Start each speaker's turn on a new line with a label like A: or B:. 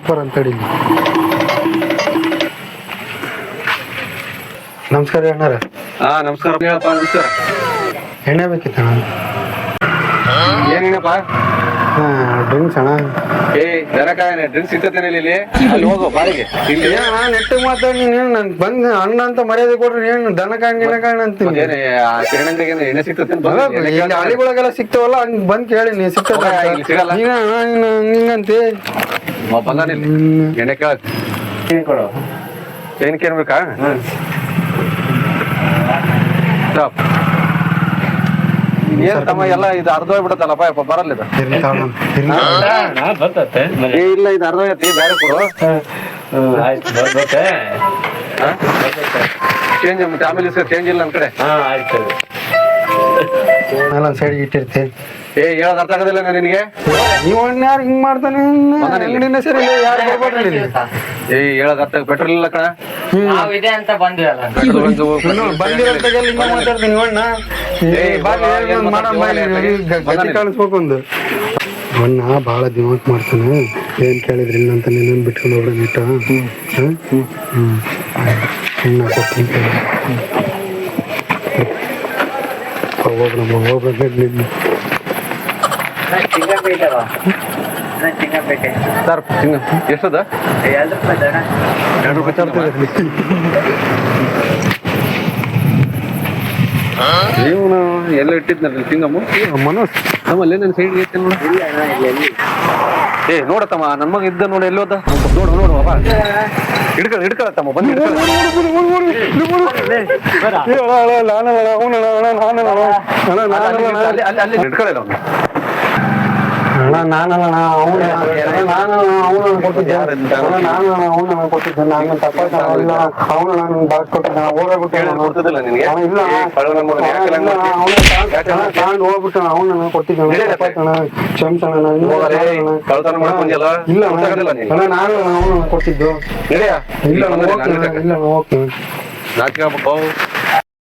A: Super ಅಂತ ಹೇಳಿ. ನಮಸ್ಕಾರ ಅಣ್ಣಾರ.
B: ನಮಸ್ಕಾರ. ನಮಸ್ಕಾರ.
A: ಎಣ್ಣೆ ಬೇಕಿತ್ತಣ್ಣ?
B: ಏನೇನಪ್ಪ?
A: ಡ್ರಿಂಕ್ಸ್ ಅಣ್ಣ.
B: ಡ್ರಿಂಕ್ಸ್ ಸಿಗ್ತೇನೆ ಇಲ್ಲಿ. ಅಲ್ಲಿ ಹೋಗೋ ಬಾರಿಗೆ. ಇಲ್ಲಿ
A: ನೆಟ್ಟಿಗೆ ಮಾತಾಡಿ ನೀನು ನನ್ಗೆ ಬಂದು ಅಣ್ಣ ಅಂತ ಮರ್ಯಾದೆ ಕೊಡ್ರಿ. ಏನು ದನ ಕಾಣ ಅಂತೀನಿ.
B: ಎಣ್ಣೆ ಸಿಗ್ತದೆ
A: ಹಳ್ಳಿಗಳಿಗೆಲ್ಲ ಸಿಗ್ತಾವಲ್ಲ, ಹಂಗೆ ಬಂದು ಕೇಳಿ ನೀ ಸಿಗ್ತದ ಹಿಂಗಂತೆ
B: ಬಂದಾನಿಲ್ಲ. ಎಣ್ಣೆ ಕೇಳ ಕೊಡು. ಏನ್ ಕೇಳ್ಬೇಕಾ? ಏನ್ ತಮ್ಮ ಎಲ್ಲ ಇದು ಅರ್ಧ ಹೋಗ್ಬಿಡತ್ತಲ್ಲಪ್ಪ, ಬರಲ್ಲ ಇದು. ಇಲ್ಲ, ಇದು ಅರ್ಧ ಹೋಗೈತಿ, ಬೇರೆ ಕೊಡು. ಚೇಂಜ್ ಆಮೇಲೆ ಚೇಂಜ್ ಇಲ್ಲ ನಮ್ ಕಡೆ.
A: ಸೈಡ್ ಇಟ್ಟಿರ್ತೀನಿ.
B: ಹೇಳೋದ್ ಅರ್ಥ ಆಗೋದಿಲ್ಲ ನಿನಗೆ?
A: ನೀವು ಯಾರು ಹಿಂಗ್ ಮಾಡ್ತಾನೆ? ಸರಿ ಯಾರು ಬರ್ಬೇಡ್ರಿ.
B: ಹೇಳೋದ್ ಅರ್ಥ. ಪೆಟ್ರೋಲ್ ಇಲ್ಲ ಕಣ.
A: ಕಾಣಿಸ್ಬೇಕು ಒಂದು ಅಣ್ಣ ಭಾಳ ದಿಮಾಕ್ ಮಾಡ್ತಾನೆ. ಏನ್ ಕೇಳಿದ್ರಿ ಇಲ್ಲ ಅಂತ ನೀನು ಬಿಟ್ಕೊಂಡು ಹೋಗ್ರಿ ನೀಟ.
B: ಸರ್ ಎಷ್ಟದ? 2 ರೂಪಾಯಿ. ನೀವು ಎಲ್ಲ ಇಟ್ಟಿದ್ನಲ್ಲಿ ಸಿಂಗಮ್ಮು ಮನೋಜ್ ನಮ್ಮಲ್ಲಿ ನನ್ನ ಸೈಡ್ ಐತೆ ನೋಡ. ನೋಡತ್ತಮ್ಮ ನನ್ನ ಮಗ ಇದ್ದ ನೋಡಿ. ಎಲ್ಲೋದ ನೋಡು ಬಾಬಾ. ಹಿಡ್ಕೊಳತ್ತಮ್ಮ ಬಂದು ಹಿಡ್ಕೊಳ್ಳಲ್ಲ ಅವ್ನು.
A: ಅಣ್ಣ ನಾನಲ್ಲ ಅವನು ಕೊಟ್ಟಿದ್ದೆ. ಅವನು ಕೊಟ್ಟಿದ್ದೆ. ನಾನು ತಪ್ಪಾಯ್ತು. ಅವನು ನಾನು ಬಾಸ್ ಕೊಟ್ಟಿದ್ದೆ.
B: ಹೋಗ್ಬಿಟ್ಟಿಲ್ಲ ನಿನಗೆ.
A: ತಗೊಂಡು ಹೋಗ್ಬಿಟ್ಟು ಅವನು ಕೊಟ್ಟಿದ್ದೆ. ತಪ್ಪಾಯ್ತಣ್ಣ, ಕ್ಷಮಿಸಣ. ಇಲ್ಲ ಅಣ್ಣ, ನಾನು ಅವನು ಕೊಟ್ಟಿದ್ದು. ಇಲ್ಲ ಹೋಗ್ತೀನಿ.
B: ನಾಚಿಕೆ ಆಗ್ಬೇಕು.